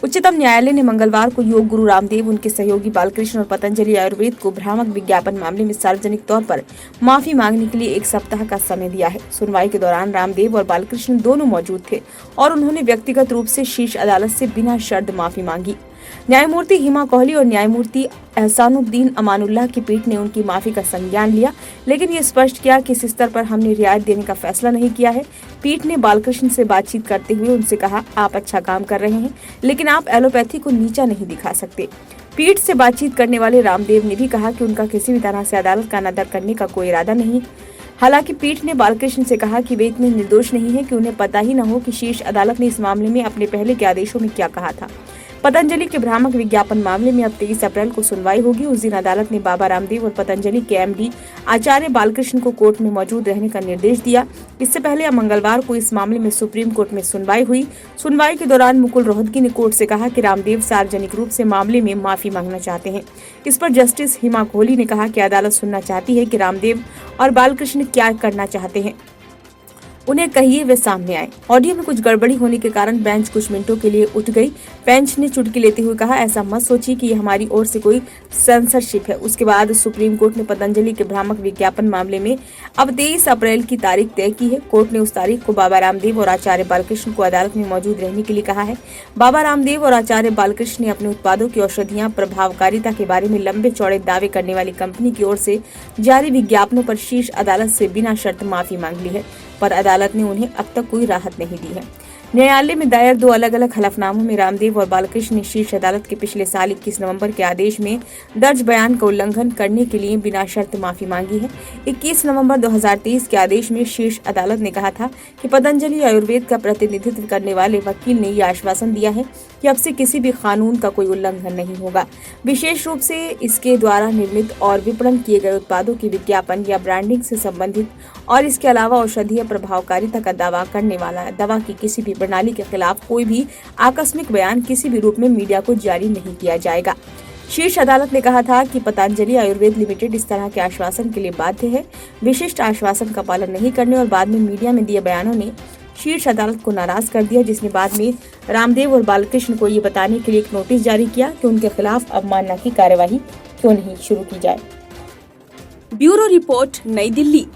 उच्चतम न्यायालय ने मंगलवार को योग गुरु रामदेव, उनके सहयोगी बालकृष्ण और पतंजलि आयुर्वेद को भ्रामक विज्ञापन मामले में सार्वजनिक तौर पर माफी मांगने के लिए 1 सप्ताह का समय दिया है। सुनवाई के दौरान रामदेव और बालकृष्ण दोनों मौजूद थे और उन्होंने व्यक्तिगत रूप से शीर्ष अदालत से बिना शर्त माफी मांगी। न्यायमूर्ति हिमा कोहली और न्यायमूर्ति एहसानुद्दीन अमानुल्लाह की पीठ ने उनकी माफी का संज्ञान लिया, लेकिन ये स्पष्ट किया कि इस स्तर पर हमने रियायत देने का फैसला नहीं किया है। पीठ ने बालकृष्ण से बातचीत करते हुए उनसे कहा, आप अच्छा काम कर रहे हैं, लेकिन आप एलोपैथी को नीचा नहीं दिखा सकते। पीठ से बातचीत करने वाले रामदेव ने भी कहा कि उनका किसी भी तरह से अदालत का अनादर करने का कोई इरादा नहीं। हालांकि पीठ ने बालकृष्ण से कहा कि वे इतने निर्दोष नहीं है कि उन्हें पता ही न हो कि शीर्ष अदालत ने इस मामले में अपने पहले के आदेशों में क्या कहा था। पतंजलि के भ्रामक विज्ञापन मामले में अब 23 अप्रैल को सुनवाई होगी। उस दिन अदालत ने बाबा रामदेव और पतंजलि के एमडी आचार्य बालकृष्ण को कोर्ट में मौजूद रहने का निर्देश दिया। इससे पहले अब मंगलवार को इस मामले में सुप्रीम कोर्ट में सुनवाई हुई। सुनवाई के दौरान मुकुल रोहतगी ने कोर्ट से कहा कि रामदेव सार्वजनिक रूप से मामले में माफी मांगना चाहते हैं। इस पर जस्टिस हिमा कोहली ने कहा कि अदालत सुनना चाहती है कि रामदेव और बालकृष्ण क्या करना चाहते हैं, उन्हें कहिए वे सामने आए। ऑडियो में कुछ गड़बड़ी होने के कारण बेंच कुछ मिनटों के लिए उठ गई। बेंच ने चुटकी लेते हुए कहा, ऐसा मत सोचिए कि ये हमारी ओर से कोई सेंसरशिप है। उसके बाद सुप्रीम कोर्ट ने पतंजलि के भ्रामक विज्ञापन मामले में अब 23 अप्रैल की तारीख तय की है। कोर्ट ने उस तारीख को बाबा रामदेव और आचार्य बालकृष्ण को अदालत में मौजूद रहने के लिए कहा है। बाबा रामदेव और आचार्य बालकृष्ण ने अपने उत्पादों की औषधियां प्रभावकारिता के बारे में लंबे चौड़े दावे करने वाली कंपनी की ओर से जारी विज्ञापनों पर शीर्ष अदालत से बिना शर्त माफी मांग ली है, पर अदालत ने उन्हें अब तक कोई राहत नहीं दी है। न्यायालय में दायर 2 अलग-अलग हलफनामों में रामदेव और बालकृष्ण ने शीर्ष अदालत के पिछले साल 21 नवंबर के आदेश में दर्ज बयान का उल्लंघन करने के लिए बिना शर्त माफी मांगी है। 21 नवंबर 2023 के आदेश में शीर्ष अदालत ने कहा था कि पतंजलि आयुर्वेद का प्रतिनिधित्व करने वाले वकील ने यह आश्वासन दिया है कि अब से किसी भी कानून का कोई उल्लंघन नहीं होगा, विशेष रूप से इसके द्वारा निर्मित और विपणन किए गए उत्पादों की विज्ञापन या ब्रांडिंग से संबंधित, और इसके अलावा औषधीय प्रभावकारिता का दावा करने वाला दवा की किसी भी प्रणाली के खिलाफ कोई भी आकस्मिक बयान किसी भी रूप में मीडिया को जारी नहीं किया जाएगा। शीर्ष अदालत ने कहा था कि पतंजलि आयुर्वेद लिमिटेड इस तरह के आश्वासन के लिए बाध्य है। विशिष्ट आश्वासन का पालन नहीं करने और बाद में मीडिया में दिए बयानों ने शीर्ष अदालत को नाराज कर दिया, जिसने बाद में रामदेव और बालकृष्ण को ये बताने के लिए एक नोटिस जारी किया कि उनके खिलाफ अवमानना की कार्यवाही क्यों नहीं शुरू की जाए। ब्यूरो रिपोर्ट, नई दिल्ली।